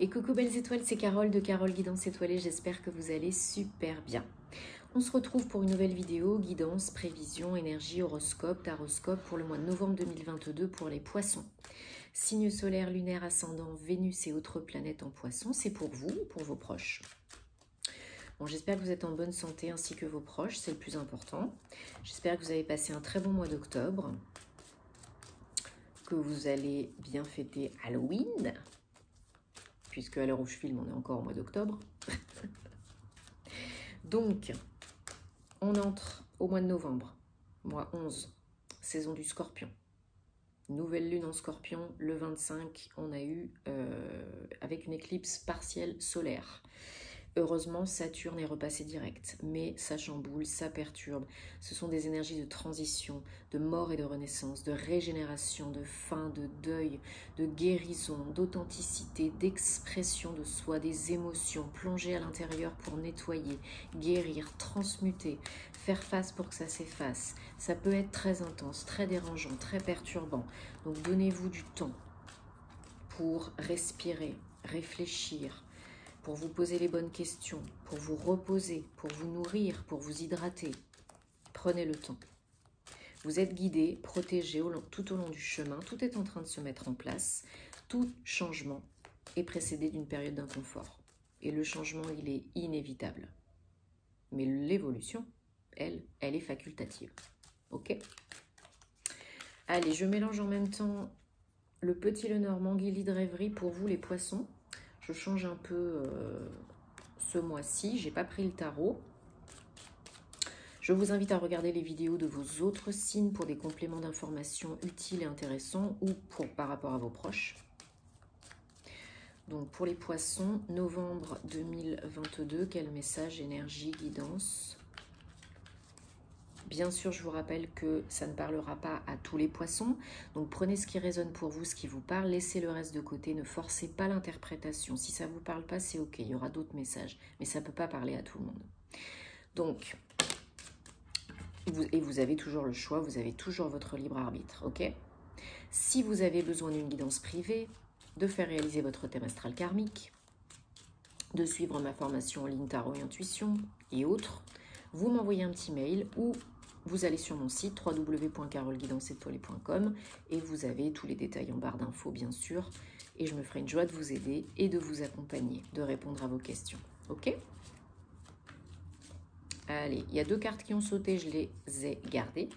Et coucou belles étoiles, c'est Carole de Carole Guidance Étoilée, j'espère que vous allez super bien. On se retrouve pour une nouvelle vidéo, guidance, prévision, énergie, horoscope, taroscope pour le mois de novembre 2022 pour les poissons. Signe solaire, lunaire, ascendant, Vénus et autres planètes en poissons, c'est pour vous, pour vos proches. Bon, j'espère que vous êtes en bonne santé ainsi que vos proches, c'est le plus important. J'espère que vous avez passé un très bon mois d'octobre, que vous allez bien fêter Halloween, puisque à l'heure où je filme, on est encore au mois d'octobre. Donc, on entre au mois de novembre, mois 11, saison du Scorpion. Nouvelle lune en Scorpion, le 25, on a eu avec une éclipse partielle solaire. Heureusement, Saturne est repassé direct, mais ça chamboule, ça perturbe. Ce sont des énergies de transition, de mort et de renaissance, de régénération, de fin, de deuil, de guérison, d'authenticité, d'expression de soi, des émotions, plonger à l'intérieur pour nettoyer, guérir, transmuter, faire face pour que ça s'efface. Ça peut être très intense, très dérangeant, très perturbant. Donc donnez-vous du temps pour respirer, réfléchir, pour vous poser les bonnes questions, pour vous reposer, pour vous nourrir, pour vous hydrater. Prenez le temps. Vous êtes guidé, protégé tout au long du chemin. Tout est en train de se mettre en place. Tout changement est précédé d'une période d'inconfort. Et le changement, il est inévitable. Mais l'évolution, elle est facultative. Ok ? Allez, je mélange en même temps le petit Lenormand, Guilly de rêverie pour vous les poissons. Je change un peu ce mois-ci, j'ai pas pris le tarot. Je vous invite à regarder les vidéos de vos autres signes pour des compléments d'informations utiles et intéressants ou par rapport à vos proches. Donc pour les poissons, novembre 2022, quel message, énergie, guidance? Bien sûr, je vous rappelle que ça ne parlera pas à tous les poissons. Donc prenez ce qui résonne pour vous, ce qui vous parle. Laissez le reste de côté. Ne forcez pas l'interprétation. Si ça ne vous parle pas, c'est OK. Il y aura d'autres messages. Mais ça ne peut pas parler à tout le monde. Donc, vous avez toujours le choix. Vous avez toujours votre libre arbitre. OK? Si vous avez besoin d'une guidance privée, de faire réaliser votre thème astral karmique, de suivre ma formation en ligne tarot et intuition et autres, vous m'envoyez un petit mail ou vous allez sur mon site www.caroleguidanceetoilée.com et vous avez tous les détails en barre d'infos bien sûr. Et je me ferai une joie de vous aider et de vous accompagner, de répondre à vos questions. Ok? Allez, il y a 2 cartes qui ont sauté, je les ai gardées.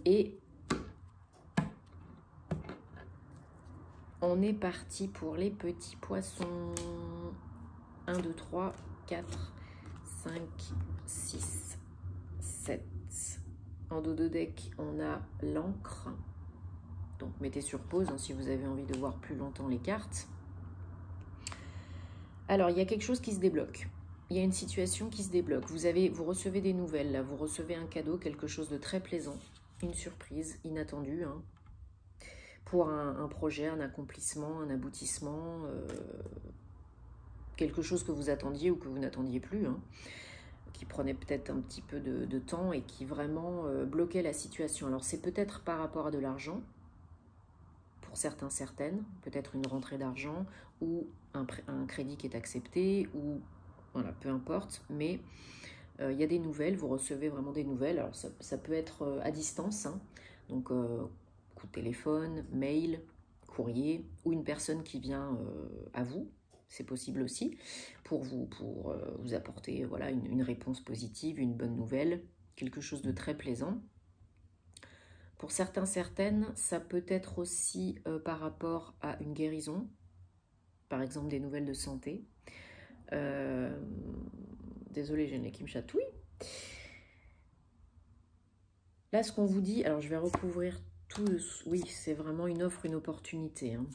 Et on est parti pour les petits poissons. 1, 2, 3, 4, 5, 6, 7. En dos de deck, on a l'encre. Donc mettez sur pause hein, si vous avez envie de voir plus longtemps les cartes. Alors, il y a quelque chose qui se débloque. Il y a une situation qui se débloque. Vous recevez des nouvelles, là. Vous recevez un cadeau, quelque chose de très plaisant. Une surprise inattendue. Hein, pour un projet, un accomplissement, un aboutissement. Quelque chose que vous attendiez ou que vous n'attendiez plus. Hein, qui prenait peut-être un petit peu de temps et qui vraiment bloquait la situation. Alors c'est peut-être par rapport à de l'argent, pour certains, certaines, peut-être une rentrée d'argent ou un crédit qui est accepté, ou voilà, peu importe, mais il y a des nouvelles, vous recevez vraiment des nouvelles, alors ça peut être à distance, hein, donc coup de téléphone, mail, courrier, ou une personne qui vient à vous, c'est possible aussi, pour vous apporter voilà, une réponse positive, une bonne nouvelle, quelque chose de très plaisant. Pour certains, certaines, ça peut être aussi par rapport à une guérison, par exemple des nouvelles de santé. Désolée, j'ai le nez qui me chatouille. Là, ce qu'on vous dit, alors je vais recouvrir tout. Oui, c'est vraiment une offre, une opportunité. Hein.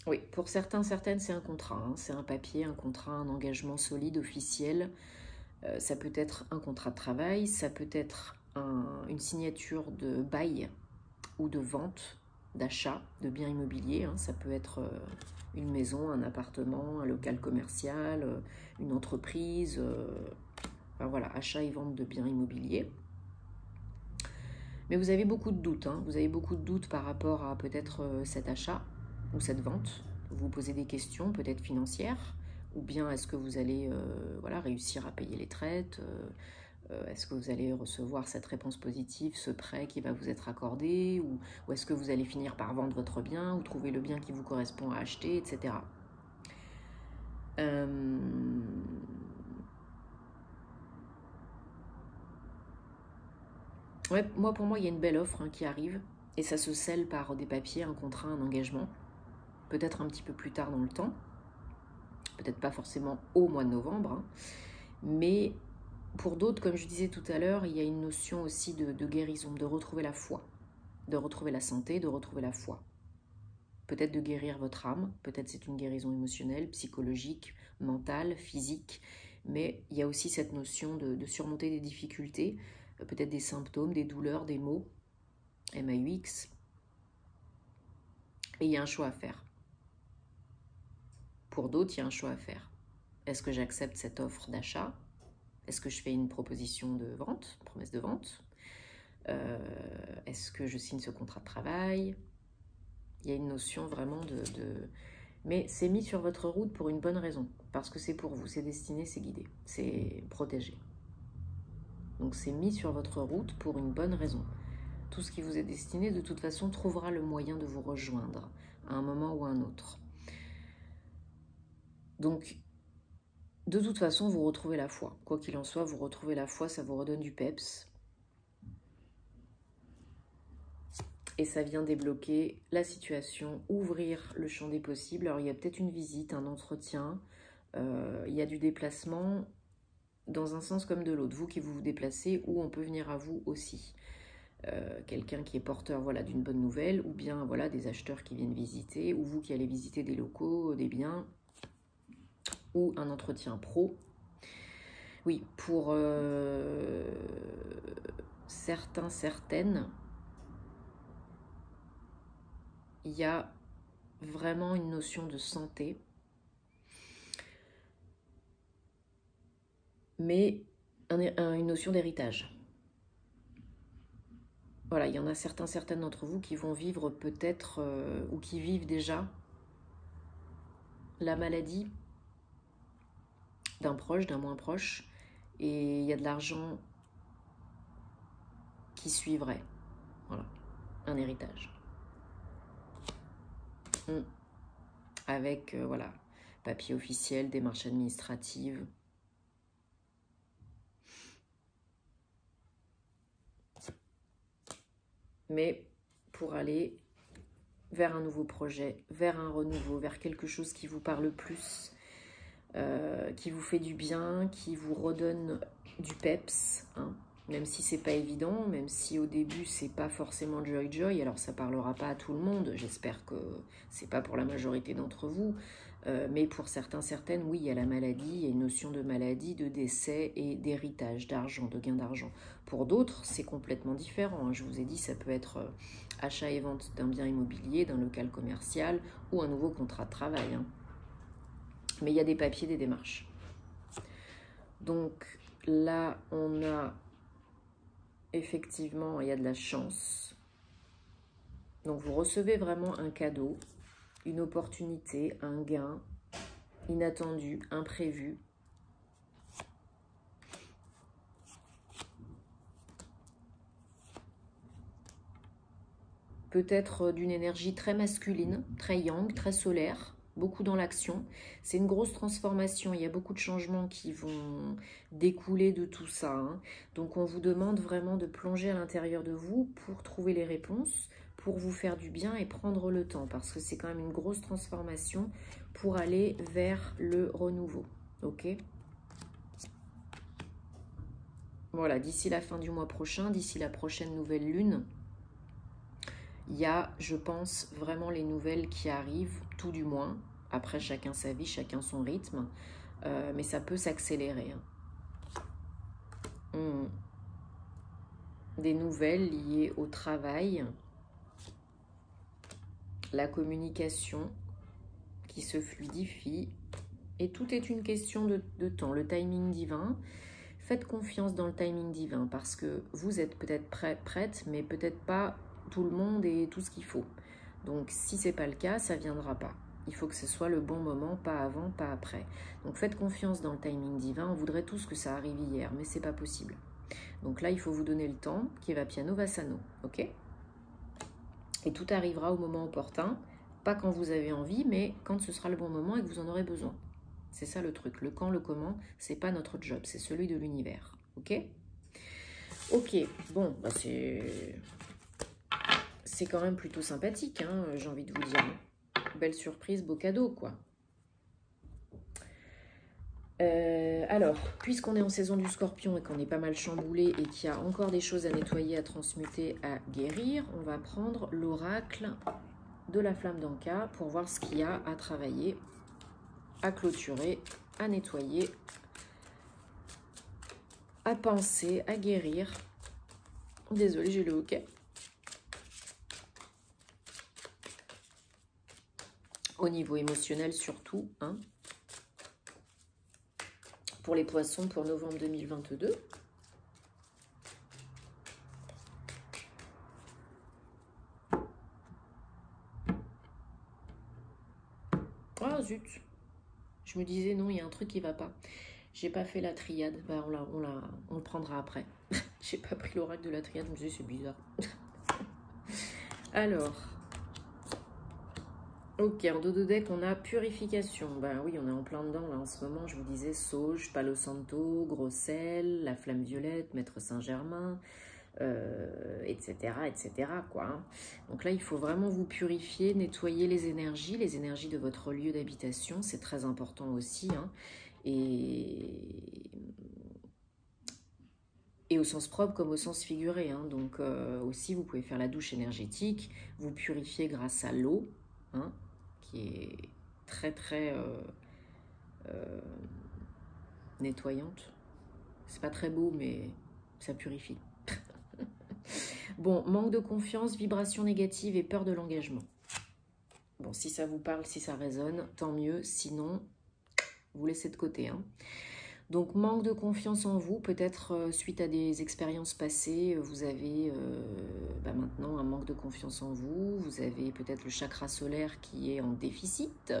Oui, pour certains, certaines, c'est un contrat. Hein. C'est un papier, un contrat, un engagement solide, officiel. Ça peut être un contrat de travail, ça peut être une signature de bail ou de vente, d'achat de biens immobiliers. Hein. Ça peut être une maison, un appartement, un local commercial, une entreprise. Enfin voilà, achat et vente de biens immobiliers. Mais vous avez beaucoup de doutes, hein. Vous avez beaucoup de doutes par rapport à peut-être cet achat ou cette vente. Vous vous posez des questions, peut-être financières, ou bien est-ce que vous allez voilà, réussir à payer les traites, est-ce que vous allez recevoir cette réponse positive, ce prêt qui va vous être accordé, ou est-ce que vous allez finir par vendre votre bien, ou trouver le bien qui vous correspond à acheter, etc. Ouais, pour moi, il y a une belle offre qui arrive, et ça se scelle par des papiers, un contrat, un engagement, peut-être un petit peu plus tard dans le temps, peut-être pas forcément au mois de novembre, hein, mais pour d'autres, comme je disais tout à l'heure, il y a une notion aussi de guérison, de retrouver la foi, de retrouver la santé, de retrouver la foi. Peut-être de guérir votre âme, peut-être c'est une guérison émotionnelle, psychologique, mentale, physique, mais il y a aussi cette notion de surmonter des difficultés, peut-être des symptômes, des douleurs, des maux, MAUX, et il y a un choix à faire. Pour d'autres, il y a un choix à faire. Est-ce que j'accepte cette offre d'achat? Est-ce que je fais une proposition de vente, promesse de vente? Est-ce que je signe ce contrat de travail? Il y a une notion vraiment Mais c'est mis sur votre route pour une bonne raison. Parce que c'est pour vous, c'est destiné, c'est guidé, c'est protégé. Donc c'est mis sur votre route pour une bonne raison. Tout ce qui vous est destiné, de toute façon, trouvera le moyen de vous rejoindre à un moment ou à un autre. Donc, de toute façon, vous retrouvez la foi. Quoi qu'il en soit, vous retrouvez la foi, ça vous redonne du peps. Et ça vient débloquer la situation, ouvrir le champ des possibles. Alors, il y a peut-être une visite, un entretien, il y a du déplacement dans un sens comme de l'autre. Vous qui vous déplacez, ou on peut venir à vous aussi. Quelqu'un qui est porteur voilà, d'une bonne nouvelle, ou bien voilà, des acheteurs qui viennent visiter, ou vous qui allez visiter des locaux, des biens, ou un entretien pro. Oui, pour certains, certaines, il y a vraiment une notion de santé, mais une notion d'héritage. Voilà, il y en a certains, certaines d'entre vous qui vont vivre peut-être, ou qui vivent déjà la maladie d'un proche, d'un moins proche, et il y a de l'argent qui suivrait. Voilà, un héritage. Avec, voilà, papier officiel, démarche administrative. Mais pour aller vers un nouveau projet, vers un renouveau, vers quelque chose qui vous parle plus, qui vous fait du bien, qui vous redonne du peps, hein, même si c'est pas évident, même si au début c'est pas forcément joy, alors ça parlera pas à tout le monde, j'espère que c'est pas pour la majorité d'entre vous, mais pour certains, certaines, oui, il y a la maladie, il y a une notion de maladie, de décès et d'héritage, d'argent, de gain d'argent. Pour d'autres, c'est complètement différent, hein. Je vous ai dit, ça peut être achat et vente d'un bien immobilier, d'un local commercial ou un nouveau contrat de travail, hein. Mais il y a des papiers, des démarches. Donc là, on a effectivement, il y a de la chance. Donc vous recevez vraiment un cadeau, une opportunité, un gain inattendu, imprévu. Peut-être d'une énergie très masculine, très yang, très solaire, beaucoup dans l'action. C'est une grosse transformation, il y a beaucoup de changements qui vont découler de tout ça, hein. Donc on vous demande vraiment de plonger à l'intérieur de vous pour trouver les réponses, pour vous faire du bien et prendre le temps, parce que c'est quand même une grosse transformation pour aller vers le renouveau, ok ? Voilà, d'ici la fin du mois prochain, d'ici la prochaine nouvelle lune, il y a, je pense, vraiment les nouvelles qui arrivent, tout du moins. Après, chacun sa vie, chacun son rythme. Mais ça peut s'accélérer, hein. Des nouvelles liées au travail, la communication qui se fluidifie. Et tout est une question de temps. Le timing divin faites confiance dans le timing divin parce que vous êtes peut-être prête, mais peut-être pas tout le monde et tout ce qu'il faut. Donc si c'est pas le cas, ça viendra pas. Il faut que ce soit le bon moment, pas avant, pas après. Donc faites confiance dans le timing divin. On voudrait tous que ça arrive hier, mais c'est pas possible. Donc là, il faut vous donner le temps, qui va piano va sano, ok? Et tout arrivera au moment opportun, pas quand vous avez envie, mais quand ce sera le bon moment et que vous en aurez besoin. C'est ça le truc. Le quand, le comment, c'est pas notre job, c'est celui de l'univers, ok? Ok, bon, bah c'est quand même plutôt sympathique, hein, j'ai envie de vous dire. Belle surprise, beau cadeau, quoi. Alors, puisqu'on est en saison du Scorpion et qu'on est pas mal chamboulé et qu'il y a encore des choses à nettoyer, à transmuter, à guérir, on va prendre l'oracle de la flamme d'Anka pour voir ce qu'il y a à travailler, à clôturer, à nettoyer, à penser, à guérir. Désolée, j'ai le hoquet. Au niveau émotionnel surtout, hein. Pour les poissons pour novembre 2022. Ah zut, je me disais non, il y a un truc qui va pas. J'ai pas fait la triade, bah, on le prendra après. J'ai pas pris l'oracle de la triade, je me disais c'est bizarre. Alors, ok, en dos de deck on a purification. Ben oui, on est en plein dedans là en ce moment. Je vous disais sauge, palo santo, gros sel, la flamme violette, maître Saint-Germain, etc., etc. quoi. Hein. Donc là, il faut vraiment vous purifier, nettoyer les énergies de votre lieu d'habitation. C'est très important aussi. Hein. Et au sens propre comme au sens figuré. Hein. Donc aussi, vous pouvez faire la douche énergétique, vous purifier grâce à l'eau, hein, qui est très très nettoyante. C'est pas très beau, mais ça purifie. Bon, manque de confiance, vibration négative et peur de l'engagement. Bon, si ça vous parle, si ça résonne, tant mieux. Sinon, vous laissez de côté. Hein. Donc, manque de confiance en vous, peut-être suite à des expériences passées, vous avez maintenant un manque de confiance en vous. Vous avez peut-être le chakra solaire qui est en déficit,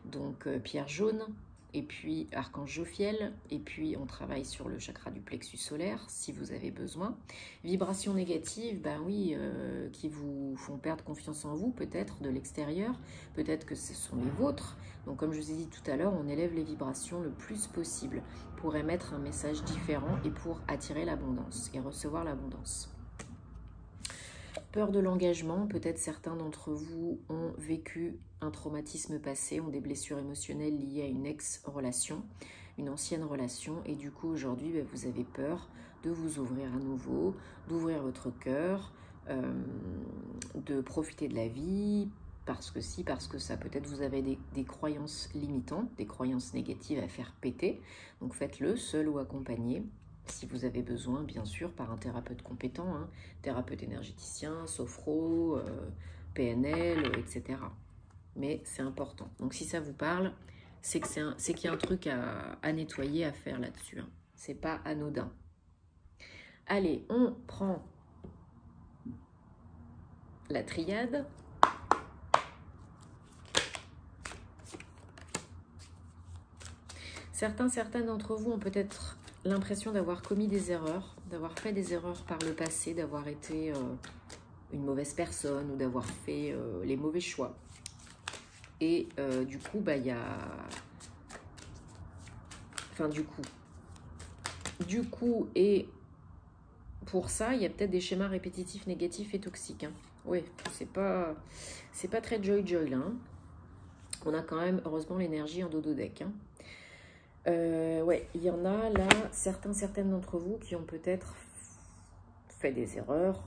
donc pierre jaune, et puis archange Jophiel, et puis on travaille sur le chakra du plexus solaire si vous avez besoin. Vibrations négatives, ben oui, qui vous font perdre confiance en vous, peut-être de l'extérieur, peut-être que ce sont les vôtres. Donc comme je vous ai dit tout à l'heure, on élève les vibrations le plus possible pour émettre un message différent et pour attirer l'abondance et recevoir l'abondance. Peur de l'engagement, peut-être certains d'entre vous ont vécu un traumatisme passé, ont des blessures émotionnelles liées à une ex-relation, une ancienne relation, et du coup aujourd'hui vous avez peur de vous ouvrir à nouveau, d'ouvrir votre cœur, de profiter de la vie, parce que si, parce que ça, peut-être vous avez des croyances limitantes, des croyances négatives à faire péter, donc faites-le seul ou accompagné. Si vous avez besoin, bien sûr, par un thérapeute compétent, hein, thérapeute énergéticien, sophro, PNL, etc. Mais c'est important. Donc si ça vous parle, c'est qu'il y a un truc à nettoyer, à faire là-dessus. Hein. C'est pas anodin. Allez, on prend la triade. Certains d'entre vous ont peut-être l'impression d'avoir commis des erreurs, d'avoir fait des erreurs par le passé, d'avoir été une mauvaise personne ou d'avoir fait les mauvais choix. Et du coup, bah, il y a... Enfin, du coup, et pour ça, il y a peut-être des schémas répétitifs négatifs et toxiques. Hein. Oui, c'est pas très joy là. Hein. On a quand même, heureusement, l'énergie en dodo deck. Hein. Ouais, il y en a là, certaines d'entre vous qui ont peut-être fait des erreurs,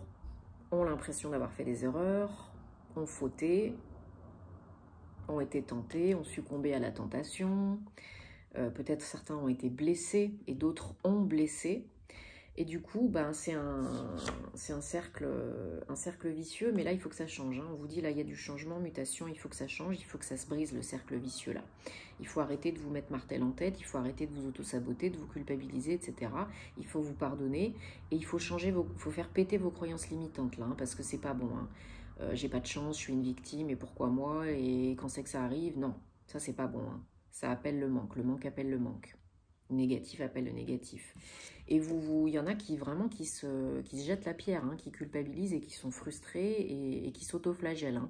ont l'impression d'avoir fait des erreurs, ont fauté, ont été tentés, ont succombé à la tentation, peut-être certains ont été blessés, et d'autres ont blessé. Et du coup, ben, c'est un cercle vicieux, mais là, il faut que ça change. Hein. On vous dit, là, il y a du changement, mutation, il faut que ça change, il faut que ça se brise, le cercle vicieux, là. Il faut arrêter de vous mettre martel en tête, il faut arrêter de vous auto-saboter, de vous culpabiliser, etc. Il faut vous pardonner, et il faut changer, faut faire péter vos croyances limitantes, là, hein, parce que c'est pas bon. Hein. J'ai pas de chance, je suis une victime, et pourquoi moi, et quand c'est que ça arrive? Non, ça, c'est pas bon. Hein. Ça appelle le manque appelle le manque. Le négatif appelle le négatif. Et il y en a qui vraiment qui se jettent la pierre, hein, qui culpabilisent et qui sont frustrés et qui s'autoflagellent. Hein.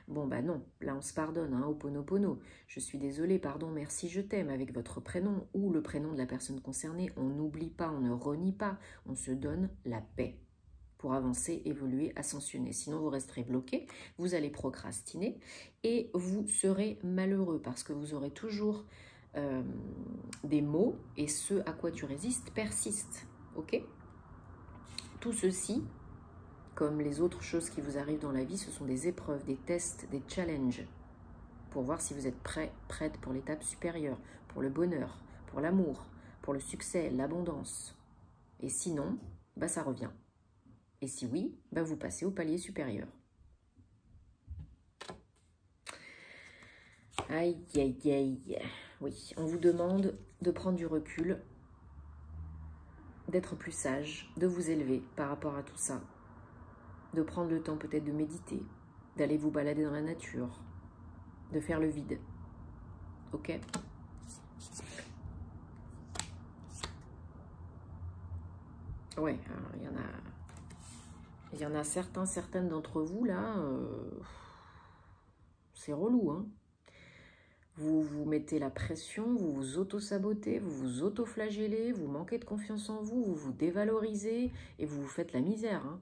Bon, bah non, là on se pardonne, hein, Ho'oponopono. Je suis désolée, pardon, merci, je t'aime, avec votre prénom ou le prénom de la personne concernée. On n'oublie pas, on ne renie pas, on se donne la paix pour avancer, évoluer, ascensionner. Sinon, vous resterez bloqué, vous allez procrastiner et vous serez malheureux parce que vous aurez toujours des mots et ce à quoi tu résistes persiste. Ok? Tout ceci, comme les autres choses qui vous arrivent dans la vie, ce sont des épreuves, des tests, des challenges pour voir si vous êtes prêt, prête pour l'étape supérieure, pour le bonheur, pour l'amour, pour le succès, l'abondance. Et sinon, bah ça revient. Et si oui, bah vous passez au palier supérieur. Aïe, aïe, aïe. Oui, on vous demande de prendre du recul, d'être plus sage, de vous élever par rapport à tout ça, de prendre le temps peut-être de méditer, d'aller vous balader dans la nature, de faire le vide. Ok? Ouais, il y en a certaines d'entre vous là, c'est relou, hein. Vous vous mettez la pression, vous vous auto-sabotez, vous vous auto-flagellez, vous manquez de confiance en vous, vous vous dévalorisez et vous vous faites la misère. Hein.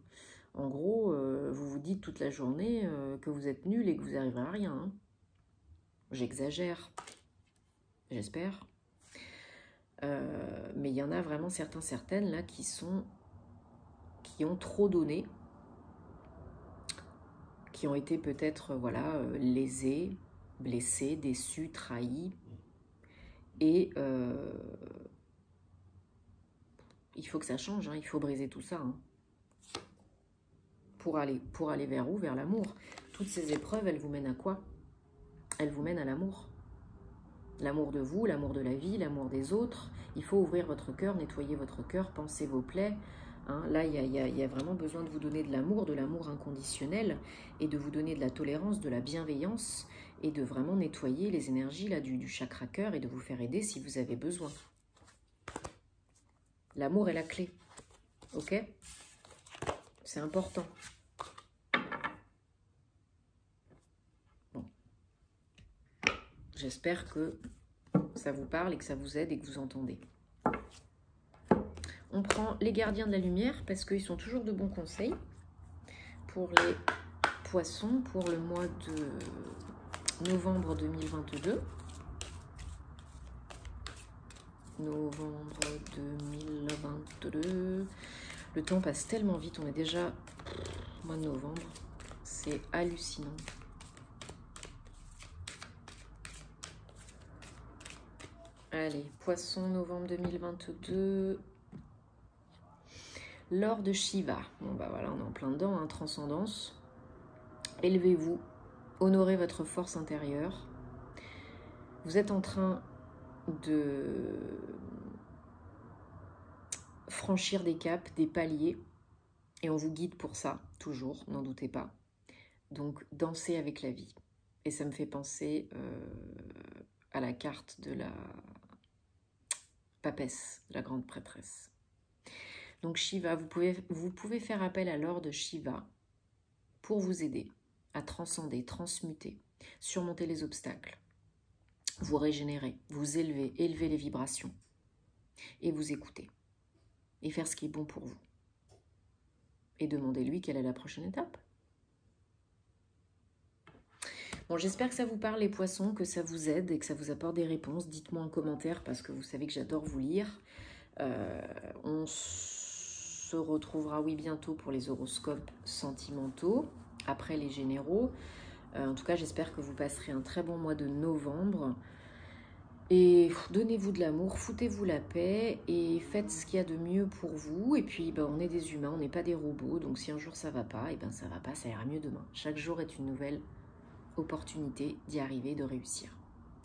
En gros, vous vous dites toute la journée que vous êtes nul et que vous n'arriverez à rien. Hein. J'exagère, j'espère. Mais il y en a vraiment certaines là qui ont trop donné, qui ont été peut-être voilà, lésés, blessés, déçus, trahis. Et il faut que ça change, hein, il faut briser tout ça. Hein. Pour aller vers où? Vers l'amour. Toutes ces épreuves, elles vous mènent à quoi? Elles vous mènent à l'amour. L'amour de vous, l'amour de la vie, l'amour des autres. Il faut ouvrir votre cœur, nettoyer votre cœur, penser vos plaies. Hein. Là, il y a vraiment besoin de vous donner de l'amour inconditionnel et de vous donner de la tolérance, de la bienveillance et de vraiment nettoyer les énergies là, du chakra cœur et de vous faire aider si vous avez besoin. L'amour est la clé. Ok? C'est important. Bon. J'espère que ça vous parle et que ça vous aide et que vous entendez. On prend les gardiens de la lumière parce qu'ils sont toujours de bons conseils pour les poissons pour le mois de novembre 2022. Novembre 2022. Le temps passe tellement vite, on est déjà au mois de novembre. C'est hallucinant. Allez, Poisson, novembre 2022. L'or de Shiva. Bon, bah voilà, on est en plein dedans, hein, transcendance. Élevez-vous, honorez votre force intérieure. Vous êtes en train de franchir des caps, des paliers, et on vous guide pour ça, toujours, n'en doutez pas. Donc, dansez avec la vie. Et ça me fait penser à la carte de la papesse, de la grande prêtresse. Donc Shiva, vous pouvez faire appel à l'or de Shiva pour vous aider à transcender, transmuter, surmonter les obstacles, vous régénérer, vous élever les vibrations et vous écouter et faire ce qui est bon pour vous. Et demandez-lui quelle est la prochaine étape. Bon, j'espère que ça vous parle les poissons, que ça vous aide et que ça vous apporte des réponses. Dites-moi en commentaire parce que vous savez que j'adore vous lire. On se retrouvera, oui, bientôt pour les horoscopes sentimentaux, après les généraux. En tout cas, j'espère que vous passerez un très bon mois de novembre. Et donnez-vous de l'amour, foutez-vous la paix et faites ce qu'il y a de mieux pour vous. Et puis, on est des humains, on n'est pas des robots. Donc, si un jour ça va pas, et ça va pas, ça ira mieux demain. Chaque jour est une nouvelle opportunité d'y arriver, de réussir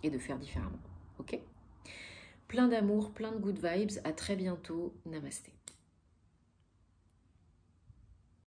et de faire différemment. Ok ? Plein d'amour, plein de good vibes. À très bientôt. Namasté.